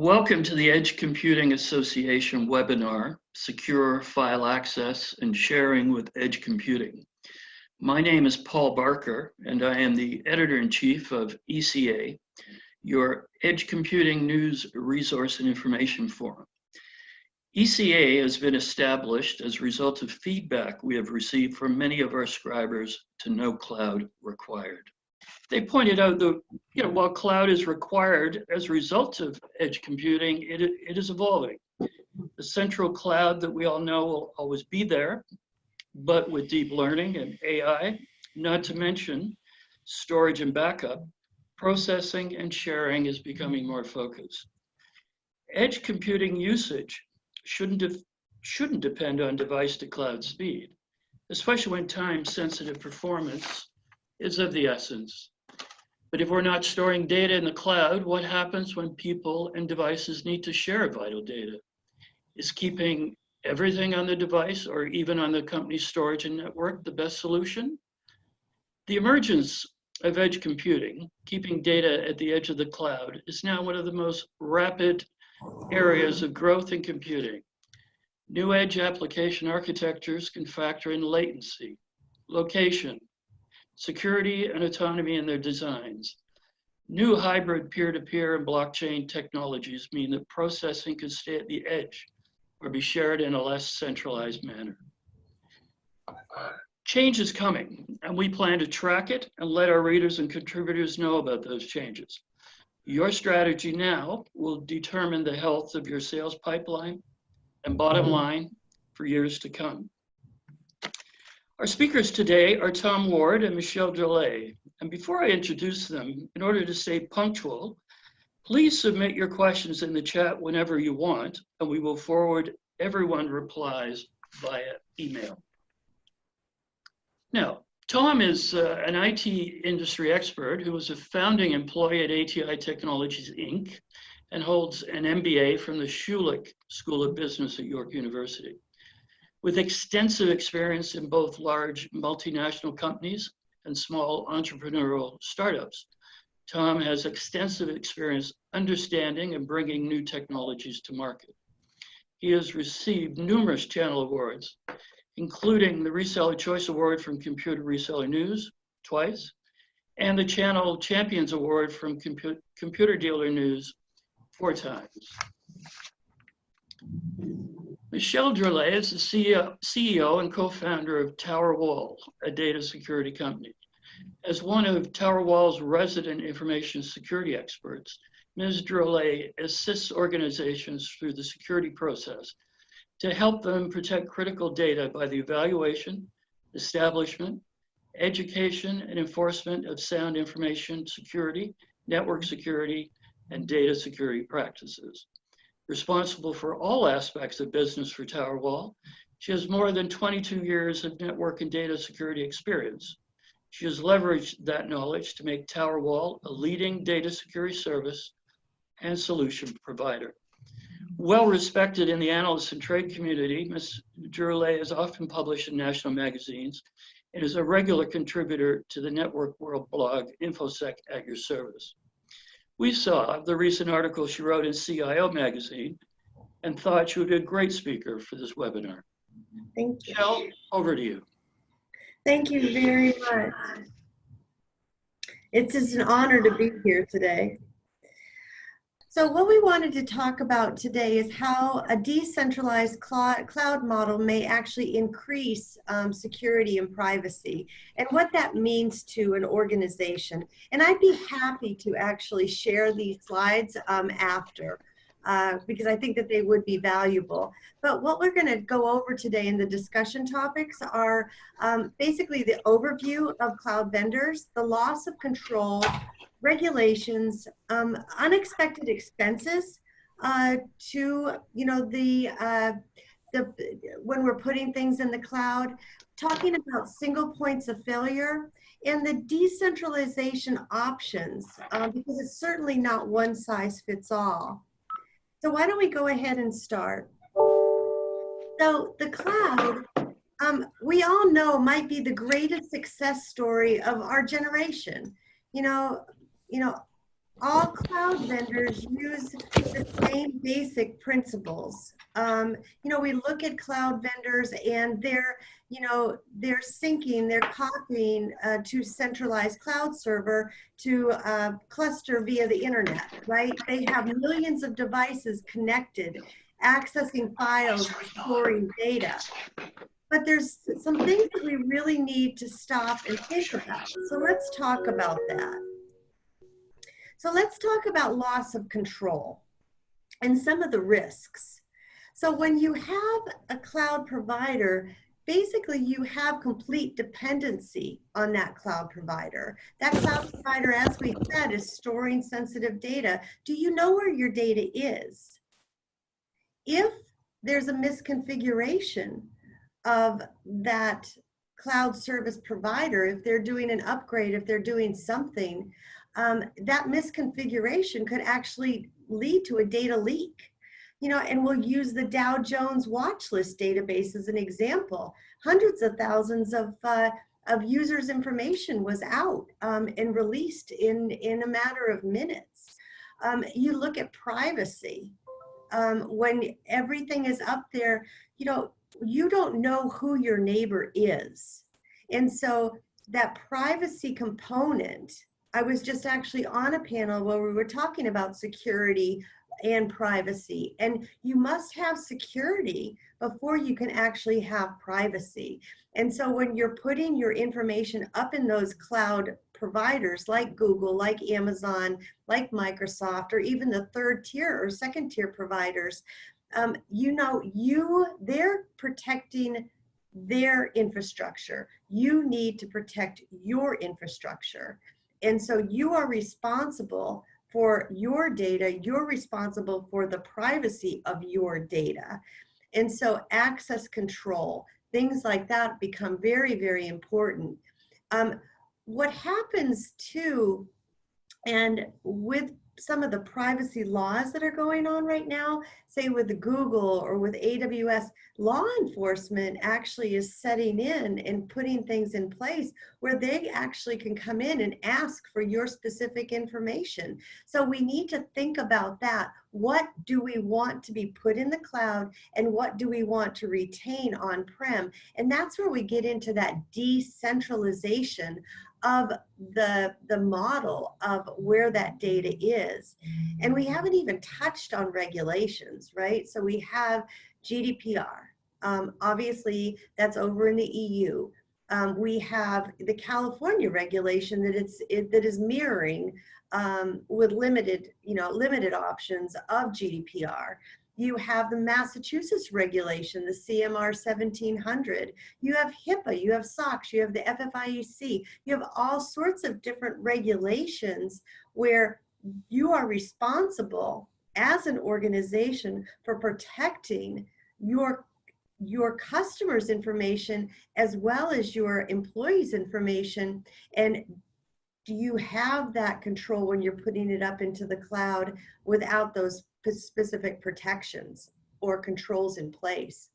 Welcome to the Edge Computing Association webinar, Secure File Access and Sharing with Edge Computing. My name is Paul Barker, and I am the Editor-in-Chief of ECA, your Edge Computing News Resource and Information Forum. ECA has been established as a result of feedback we have received from many of our subscribers to no cloud required. They pointed out that while cloud is required as a result of edge computing, it is evolving. The central cloud that we all know will always be there, but with deep learning and AI, not to mention storage and backup, processing and sharing is becoming more focused. Edge computing usage shouldn't depend on device to cloud speed, especially when time-sensitive performance is of the essence. But if we're not storing data in the cloud, what happens when people and devices need to share vital data? Is keeping everything on the device or even on the company's storage and network the best solution? The emergence of edge computing, keeping data at the edge of the cloud, is now one of the most rapid areas of growth in computing. New edge application architectures can factor in latency, location, security, and autonomy in their designs. New hybrid peer-to-peer and blockchain technologies mean that processing can stay at the edge or be shared in a less centralized manner. Change is coming, and we plan to track it and let our readers and contributors know about those changes. Your strategy now will determine the health of your sales pipeline and bottom line for years to come. Our speakers today are Tom Ward and Michelle Drolet. And before I introduce them, in order to stay punctual, please submit your questions in the chat whenever you want, and we will forward everyone's replies via email. Now, Tom is an IT industry expert who was a founding employee at ATI Technologies, Inc., and holds an MBA from the Schulich School of Business at York University. With extensive experience in both large multinational companies and small entrepreneurial startups, Tom has extensive experience understanding and bringing new technologies to market. He has received numerous channel awards, including the Reseller Choice Award from Computer Reseller News twice, and the Channel Champions Award from Computer Dealer News 4 times. Michelle Drolet is the CEO and co-founder of Towerwall, a data security company. As one of Towerwall's resident information security experts, Ms. Drolet assists organizations through the security process to help them protect critical data by the evaluation, establishment, education, and enforcement of sound information security, network security, and data security practices. Responsible for all aspects of business for Towerwall, she has more than 22 years of network and data security experience. She has leveraged that knowledge to make Towerwall a leading data security service and solution provider. Well respected in the analyst and trade community, Ms. Drolet is often published in national magazines and is a regular contributor to the Network World blog, InfoSec at your service. We saw the recent article she wrote in CIO magazine and thought she would be a great speaker for this webinar. Thank you. Michelle, over to you. Thank you very much. It's just an honor to be here today. So what we wanted to talk about today is how a decentralized cloud model may actually increase security and privacy, and what that means to an organization. And I'd be happy to actually share these slides after, because I think that they would be valuable. But what we're going to go over today in the discussion topics are basically the overview of cloud vendors, the loss of control, regulations, unexpected expenses to when we're putting things in the cloud, talking about single points of failure, and the decentralization options, because it's certainly not one size fits all. So why don't we go ahead and start? So the cloud, we all know, might be the greatest success story of our generation. all cloud vendors use the same basic principles. We look at cloud vendors and they're syncing, they're copying to centralized cloud server to cluster via the internet, right? They have millions of devices connected, accessing files, storing data. But there's some things that we really need to stop and think about. So let's talk about that. So let's talk about loss of control and some of the risks. So when you have a cloud provider, basically you have complete dependency on that cloud provider. That cloud provider, as we said, is storing sensitive data. Do you know where your data is? If there's a misconfiguration of that cloud service provider, if they're doing an upgrade, if they're doing something, that misconfiguration could actually lead to a data leak. And we'll use the Dow Jones watch list database as an example. Hundreds of thousands of users' information was out and released in a matter of minutes. You look at privacy. When everything is up there, you don't know who your neighbor is. And so that privacy component, I was just actually on a panel where we were talking about security and privacy, and you must have security before you can actually have privacy. And so when you're putting your information up in those cloud providers like Google, like Amazon, like Microsoft, or even the third tier or second tier providers, they're protecting their infrastructure. You need to protect your infrastructure. And so you are responsible for your data. You're responsible for the privacy of your data. And so access control, things like that become very, very important. What happens too, and with some of the privacy laws that are going on right now, say with the Google or with AWS, law enforcement actually is setting in and putting things in place where they actually can come in and ask for your specific information. So we need to think about that. What do we want to be put in the cloud and what do we want to retain on-prem? And that's where we get into that decentralization of the model of where that data is. And we haven't even touched on regulations, right? So we have GDPR. Obviously, that's over in the EU. We have the California regulation that is mirroring with limited options of GDPR. You have the Massachusetts regulation, the CMR 1700. You have HIPAA, you have SOX, you have the FFIEC. You have all sorts of different regulations where you are responsible as an organization for protecting your customers' information as well as your employees' information. And do you have that control when you're putting it up into the cloud without those specific protections or controls in place?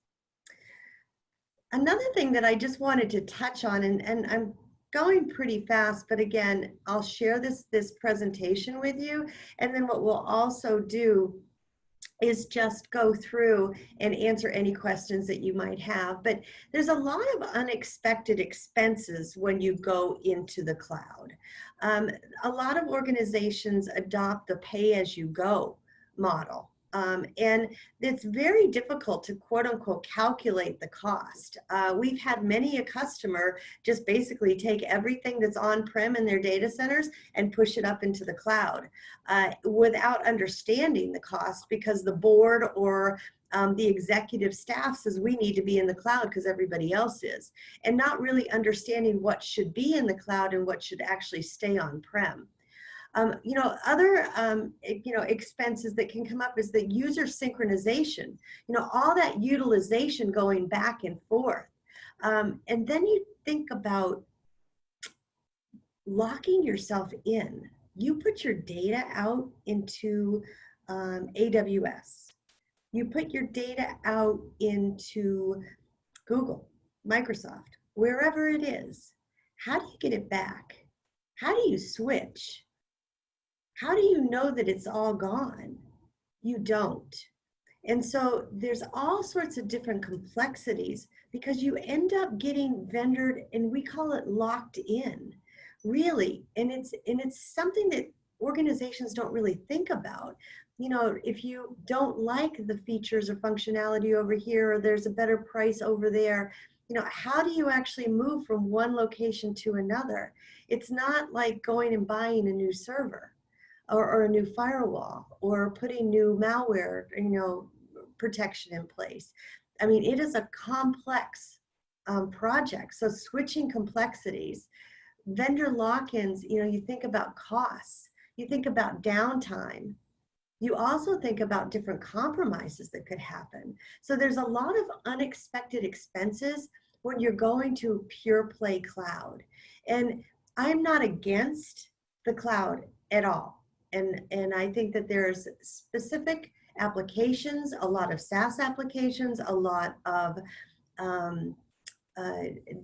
Another thing that I just wanted to touch on, and I'm going pretty fast, but again, I'll share this presentation with you. And then what we'll also do is just go through and answer any questions that you might have. But there's a lot of unexpected expenses when you go into the cloud. A lot of organizations adopt the pay-as-you-go model. And it's very difficult to quote unquote calculate the cost. We've had many a customer just basically take everything that's on-prem in their data centers and push it up into the cloud without understanding the cost, because the board or the executive staff says we need to be in the cloud because everybody else is, and not really understanding what should be in the cloud and what should actually stay on-prem. Other expenses that can come up is the user synchronization, all that utilization going back and forth. And then you think about locking yourself in. You put your data out into AWS. You put your data out into Google, Microsoft, wherever it is. How do you get it back? How do you switch? how do you know that it's all gone? You don't. And so there's all sorts of different complexities because you end up getting vendored, and we call it locked in, really. And it's something that organizations don't really think about. You know, if you don't like the features or functionality over here, or there's a better price over there, you know, how do you actually move from one location to another? It's not like going and buying a new server or a new firewall or putting new malware, you know, protection in place. I mean, it is a complex project. So switching complexities, vendor lock-ins, you know, you think about costs, you think about downtime, you also think about different compromises that could happen. So there's a lot of unexpected expenses when you're going to pure play cloud. And I'm not against the cloud at all. And I think that there's specific applications, a lot of SaaS applications, a lot of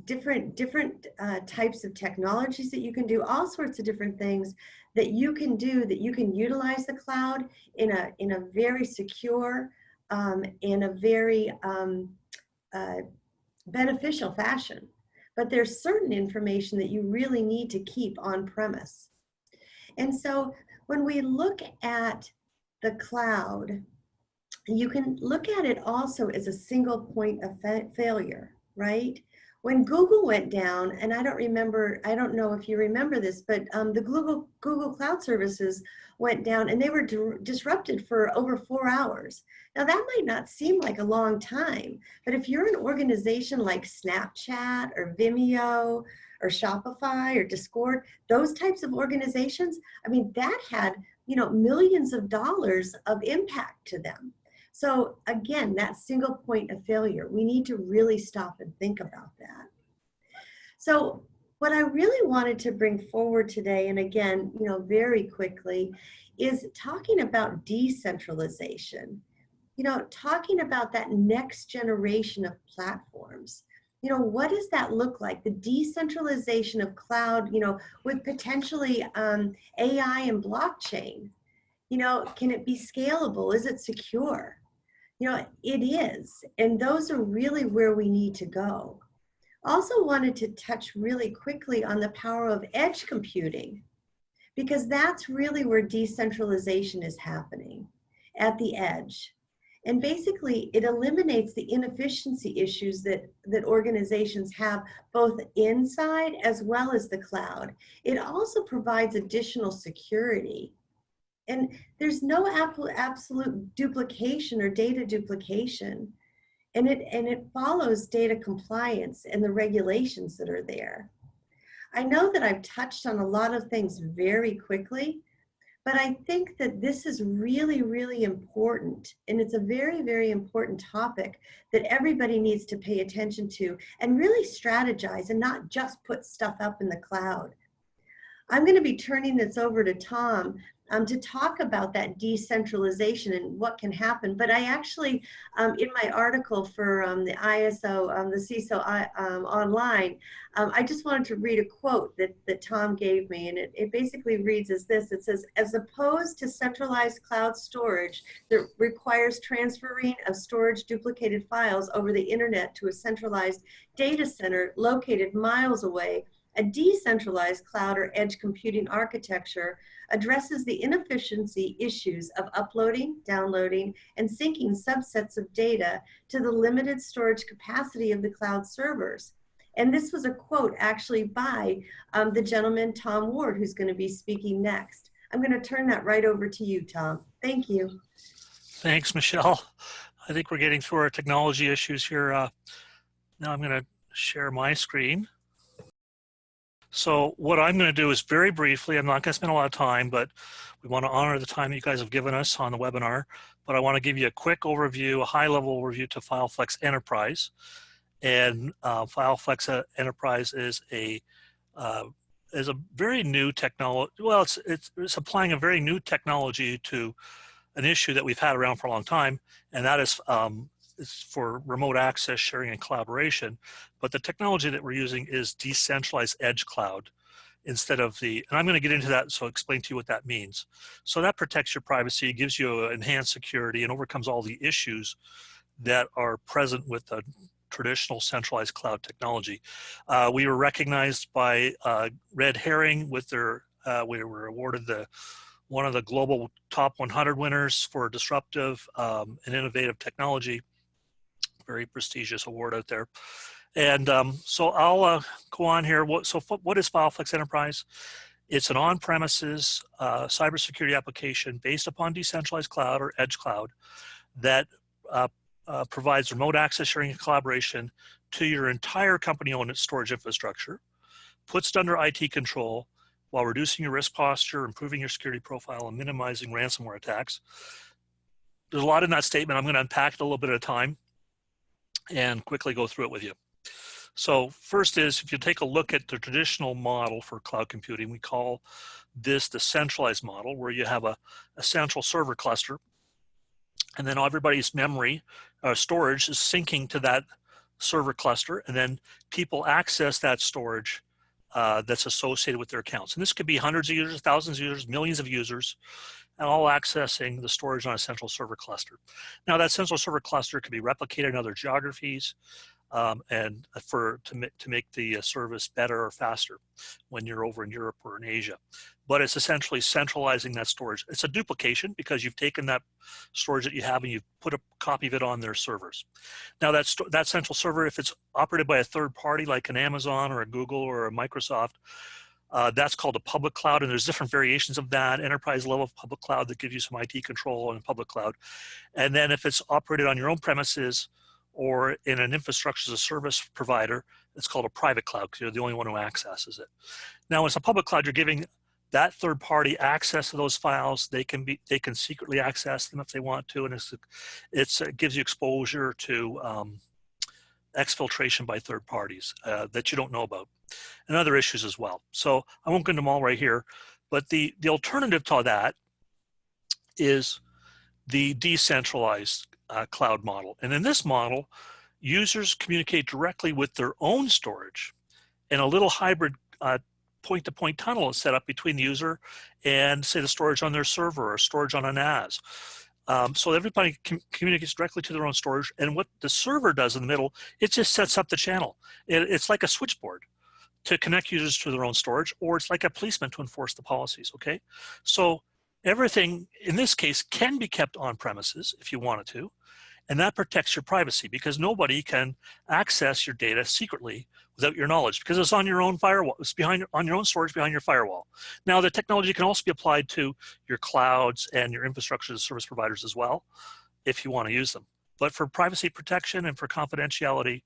different types of technologies that you can do, all sorts of different things that you can do, that you can utilize the cloud in a very secure, in a very beneficial fashion. But there's certain information that you really need to keep on premise. And so when we look at the cloud, you can look at it also as a single point of failure, right? When Google went down, and I don't know if you remember this, but the Google Cloud Services went down, and they were disrupted for over 4 hours. Now that might not seem like a long time, but if you're an organization like Snapchat or Vimeo or Shopify or Discord, those types of organizations, I mean, that had, you know, millions of dollars of impact to them. So again, that single point of failure, we need to really stop and think about that. So what I really wanted to bring forward today, and again, you know, very quickly, is talking about decentralization. You know, talking about that next generation of platforms. You know, what does that look like? The decentralization of cloud, you know, with potentially AI and blockchain. You know, can it be scalable? Is it secure? You know, it is. And those are really where we need to go. Also wanted to touch really quickly on the power of edge computing, because that's really where decentralization is happening, at the edge. And basically, it eliminates the inefficiency issues that organizations have both inside as well as the cloud. It also provides additional security. And there's no absolute duplication or data duplication. And it follows data compliance and the regulations that are there. I know that I've touched on a lot of things very quickly, but I think that this is really, really important. And it's a very, very important topic that everybody needs to pay attention to and really strategize and not just put stuff up in the cloud. I'm going to be turning this over to Tom to talk about that decentralization and what can happen. But I actually, in my article for the ISO, the CISO online, I just wanted to read a quote that Tom gave me, and it basically reads as this. It says, as opposed to centralized cloud storage that requires transferring of storage duplicated files over the internet to a centralized data center located miles away, a decentralized cloud or edge computing architecture addresses the inefficiency issues of uploading, downloading, and syncing subsets of data to the limited storage capacity of the cloud servers. And this was a quote actually by the gentleman, Tom Ward, who's going to be speaking next. I'm going to turn that right over to you, Tom. Thank you. Thanks, Michelle. I think we're getting through our technology issues here. Now I'm going to share my screen. So what I'm going to do is very briefly, I'm not going to spend a lot of time, but we want to honor the time you guys have given us on the webinar. But I want to give you a quick overview, a high-level overview to FileFlex Enterprise. And FileFlex Enterprise is a very new technology. Well, it's applying a very new technology to an issue that we've had around for a long time, and that is it's for remote access, sharing, and collaboration. But the technology that we're using is decentralized edge cloud. instead of and I'm going to get into that, so I'll explain to you what that means. So that protects your privacy, gives you enhanced security, and overcomes all the issues that are present with the traditional centralized cloud technology. We were recognized by Red Herring with their, we were awarded one of the global top 100 winners for disruptive and innovative technology. Very prestigious award out there. And so I'll go on here. What is FileFlex Enterprise? It's an on-premises cybersecurity application based upon decentralized cloud or edge cloud that provides remote access, sharing, and collaboration to your entire company-owned storage infrastructure, puts it under IT control while reducing your risk posture, improving your security profile, and minimizing ransomware attacks. There's a lot in that statement. I'm going to unpack it a little bit at a time and quickly go through it with you. So first is, if you take a look at the traditional model for cloud computing, we call this the centralized model, where you have a central server cluster, and then everybody's memory storage is syncing to that server cluster, and then people access that storage that's associated with their accounts. And this could be hundreds of users, thousands of users, millions of users, and all accessing the storage on a central server cluster. Now that central server cluster could be replicated in other geographies and to make the service better or faster when you're over in Europe or in Asia. But it's essentially centralizing that storage. It's a duplication because you've taken that storage that you have and you've put a copy of it on their servers. Now that central server, if it's operated by a third party like an Amazon or a Google or a Microsoft, that's called a public cloud, and there's different variations of that. Enterprise level of public cloud that gives you some IT control in public cloud. And then if it's operated on your own premises or in an infrastructure as a service provider, it's called a private cloud because you're the only one who accesses it. Now, as a public cloud, you're giving that third party access to those files. They can secretly access them if they want to, and it gives you exposure to exfiltration by third parties that you don't know about, and other issues as well. So I won't go into them all right here, but the alternative to that is the decentralized cloud model. And in this model, users communicate directly with their own storage, and a little hybrid point-to-point tunnel is set up between the user and, say, the storage on their server or storage on a NAS. So everybody communicates directly to their own storage, and what the server does in the middle, it just sets up the channel. It's like a switchboard to connect users to their own storage, or it's like a policeman to enforce the policies, okay? So everything, in this case, can be kept on premises if you wanted to, and that protects your privacy because nobody can access your data secretly without your knowledge because it's on your own firewall. It's on your own storage behind your firewall. Now, the technology can also be applied to your clouds and your infrastructure as service providers as well, if you want to use them. But for privacy protection and for confidentiality,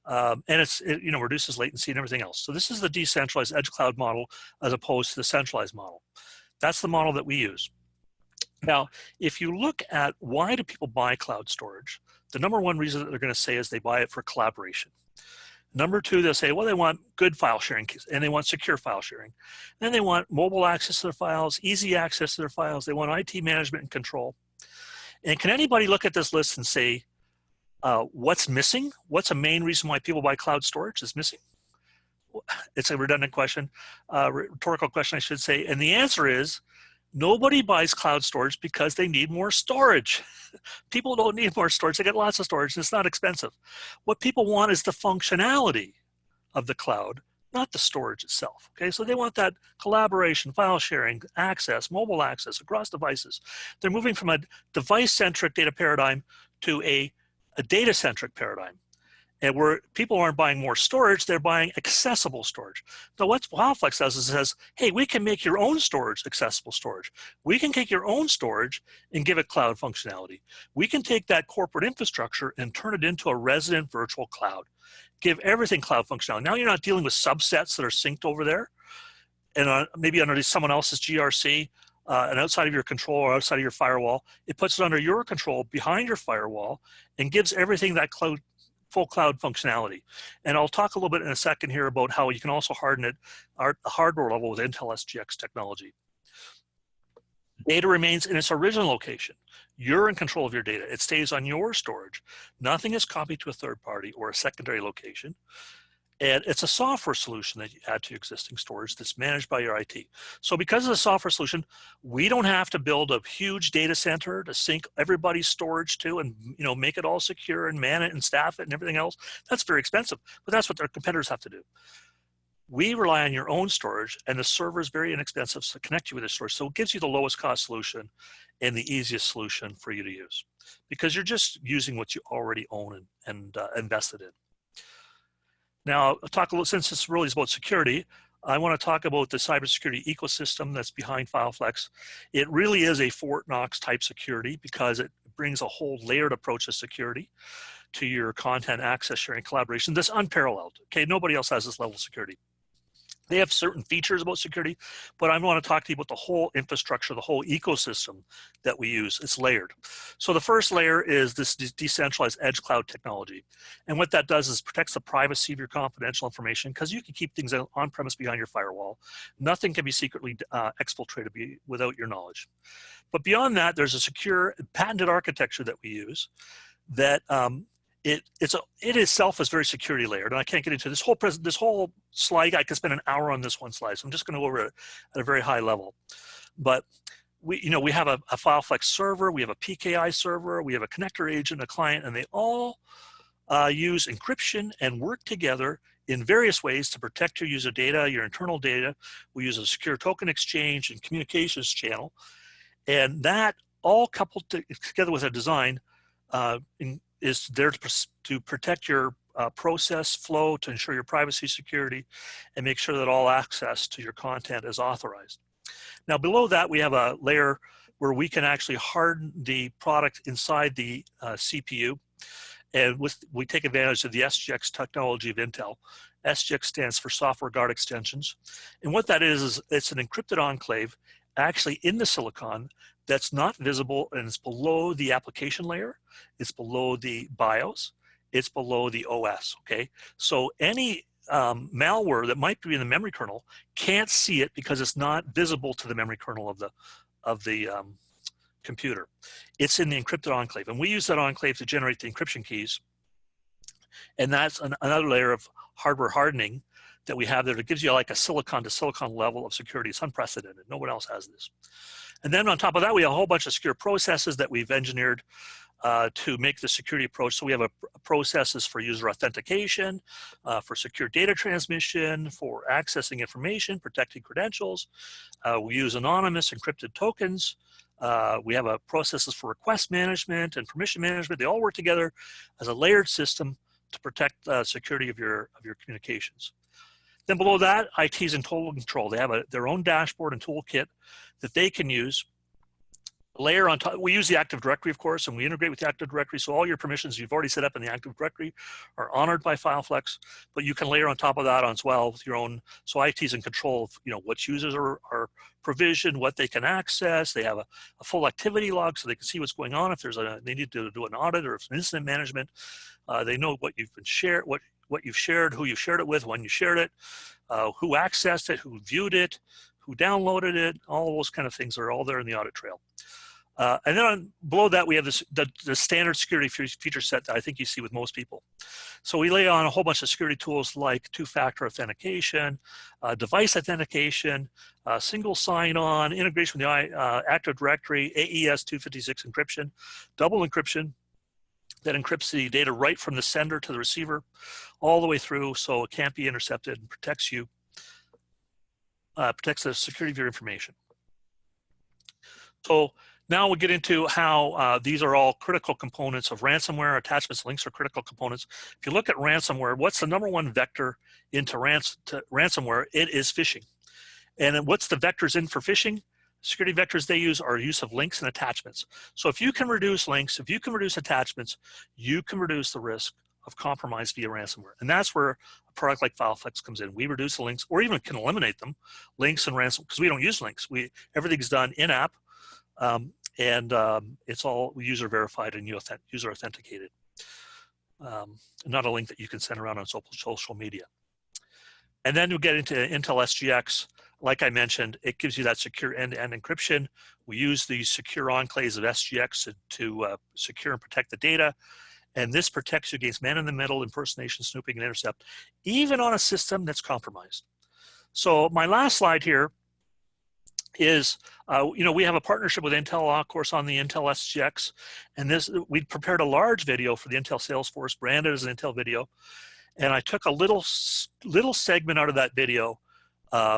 and it reduces latency and everything else. So this is the decentralized edge cloud model as opposed to the centralized model. That's the model that we use. Now, if you look at why do people buy cloud storage, the number one reason that they're going to say is they buy it for collaboration. Number two, they'll say, well, they want good file sharing and they want secure file sharing. Then they want mobile access to their files, easy access to their files. They want IT management and control. And can anybody look at this list and say, what's missing? What's a main reason why people buy cloud storage is missing? It's a redundant question, rhetorical question, I should say. And the answer is, nobody buys cloud storage because they need more storage. People don't need more storage. They get lots of storage and it's not expensive. What people want is the functionality of the cloud, not the storage itself. Okay, so they want that collaboration, file sharing, access, mobile access across devices. They're moving from a device-centric data paradigm to a data-centric paradigm. And where people aren't buying more storage, they're buying accessible storage. Now what FileFlex does is it says, hey, we can make your own storage accessible storage. We can take your own storage and give it cloud functionality. We can take that corporate infrastructure and turn it into a resident virtual cloud. Give everything cloud functionality. Now you're not dealing with subsets that are synced over there and maybe under someone else's GRC and outside of your control or outside of your firewall. It puts it under your control behind your firewall and gives everything that full cloud functionality. And I'll talk a little bit in a second here about how you can also harden it at the hardware level with Intel SGX technology. Data remains in its original location. You're in control of your data. It stays on your storage. Nothing is copied to a third party or a secondary location. And it's a software solution that you add to your existing storage that's managed by your IT. So because of the software solution, we don't have to build a huge data center to sync everybody's storage to and make it all secure and man it and staff it and everything else. That's very expensive, but that's what their competitors have to do. We rely on your own storage, and the server is very inexpensive to connect you with the storage. So it gives you the lowest cost solution and the easiest solution for you to use because you're just using what you already own and invested in. Now, I'll talk a little, since this really is about security, I want to talk about the cybersecurity ecosystem that's behind FileFlex. It really is a Fort Knox type security because it brings a whole layered approach to security to your content access sharing collaboration that's unparalleled. Okay, nobody else has this level of security. They have certain features about security, but I want to talk to you about the whole infrastructure, the whole ecosystem that we use. It's layered. So the first layer is this decentralized edge cloud technology. And what that does is protects the privacy of your confidential information because you can keep things on premise behind your firewall. Nothing can be secretly exfiltrated without your knowledge. But beyond that, there's a secure patented architecture that we use that it itself is very security layered, and I can't get into this whole slide. I could spend an hour on this one slide, so I'm just going to go over it at a very high level. But we have a FileFlex server, we have a PKI server, we have a connector agent, a client, and they all use encryption and work together in various ways to protect your user data, your internal data. We use a secure token exchange and communications channel, and that all coupled together with a design is there to protect your process flow, to ensure your privacy security, and make sure that all access to your content is authorized. Now below that, we have a layer where we can actually harden the product inside the CPU, and we take advantage of the SGX technology of Intel. SGX stands for Software Guard Extensions, and what that is it's an encrypted enclave actually in the silicon that's not visible, and it's below the application layer, it's below the BIOS, it's below the OS, okay? So any malware that might be in the memory kernel can't see it because it's not visible to the memory kernel of the computer. It's in the encrypted enclave, and we use that enclave to generate the encryption keys, and that's another layer of hardware hardening that we have there that gives you like a silicon to silicon level of security. It's unprecedented. No one else has this. And then on top of that, we have a whole bunch of secure processes that we've engineered to make the security approach. So we have processes for user authentication, for secure data transmission, for accessing information, protecting credentials. We use anonymous encrypted tokens. We have processes for request management and permission management. They all work together as a layered system to protect the security of your communications. Then below that, IT is in total control. They have their own dashboard and toolkit that they can use. Layer on top, we use the Active Directory, of course, and we integrate with the Active Directory, so all your permissions you've already set up in the Active Directory are honored by FileFlex, but you can layer on top of that as well with your own, so IT is in control of what users are provisioned, what they can access. They have a full activity log so they can see what's going on. If they need to do an audit or if it's an incident management, they know what you've been shared, what you've shared, who you shared it with, when you shared it, who accessed it, who viewed it, who downloaded it. All those kind of things are all there in the audit trail. And then below that, we have the standard security feature set that I think you see with most people. So we lay on a whole bunch of security tools like two-factor authentication, device authentication, single sign-on, integration with the Active Directory, AES 256 encryption, double encryption that encrypts the data right from the sender to the receiver all the way through so it can't be intercepted and protects you, protects the security of your information. So now we'll get into how these are all critical components of ransomware. Attachments, links are critical components. If you look at ransomware, what's the #1 vector into ransomware? It is phishing. And what's the vectors in for phishing? Security vectors they use are use of links and attachments. So if you can reduce links, if you can reduce attachments, you can reduce the risk of compromise via ransomware. And that's where a product like FileFlex comes in. We reduce the links, or even can eliminate them, links and ransom, because we don't use links. Everything's done in-app. It's all user verified and user authenticated. Not a link that you can send around on social media. And then we get into Intel SGX. Like I mentioned, it gives you that secure end-to-end encryption. We use these secure enclaves of SGX to secure and protect the data. And this protects you against man-in-the-middle impersonation, snooping, and intercept, even on a system that's compromised. So my last slide here is, we have a partnership with Intel, of course, on the Intel SGX. And we prepared a large video for the Intel Salesforce, branded as an Intel video. And I took a little segment out of that video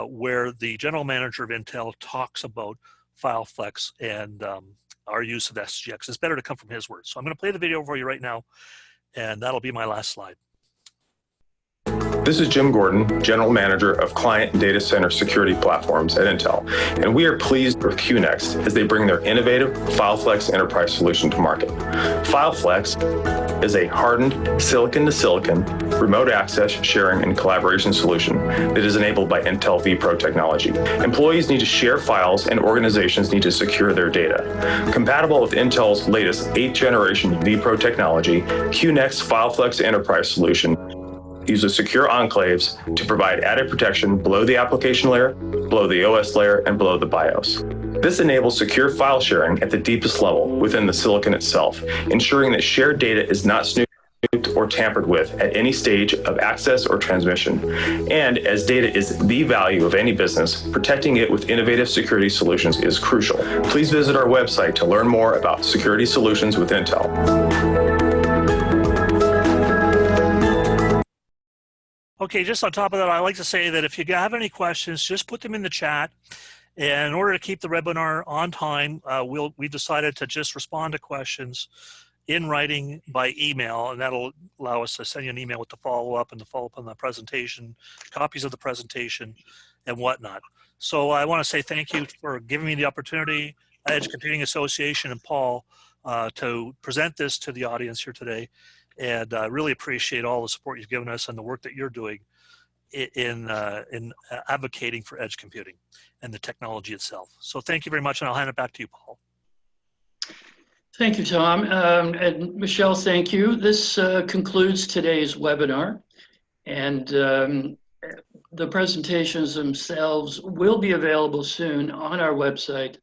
where the general manager of Intel talks about FileFlex and our use of SGX. It's better to come from his words. So I'm going to play the video for you right now, and that'll be my last slide. This is Jim Gordon, General Manager of Client and Data Center Security Platforms at Intel, and we are pleased with Qnext as they bring their innovative FileFlex enterprise solution to market. FileFlex is a hardened silicon-to-silicon remote access, sharing, and collaboration solution that is enabled by Intel vPro technology. Employees need to share files and organizations need to secure their data. Compatible with Intel's latest 8th generation vPro technology, Qnext FileFlex enterprise solution uses secure enclaves to provide added protection below the application layer, below the OS layer, and below the BIOS. This enables secure file sharing at the deepest level within the silicon itself, ensuring that shared data is not snooped or tampered with at any stage of access or transmission. And as data is the value of any business, protecting it with innovative security solutions is crucial. Please visit our website to learn more about security solutions with Intel. Okay, just on top of that, I like to say that if you have any questions, just put them in the chat. And in order to keep the webinar on time, we've decided to just respond to questions in writing by email, and that'll allow us to send you an email with the follow-up and the follow-up on the presentation, copies of the presentation, and whatnot. So I want to say thank you for giving me the opportunity, Edge Computing Association and Paul, to present this to the audience here today. And I really appreciate all the support you've given us and the work that you're doing in advocating for edge computing and the technology itself. So thank you very much, and I'll hand it back to you, Paul. Thank you, Tom. And Michelle, thank you. This concludes today's webinar. And the presentations themselves will be available soon on our website,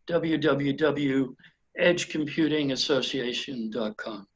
www.edgecomputingassociation.com.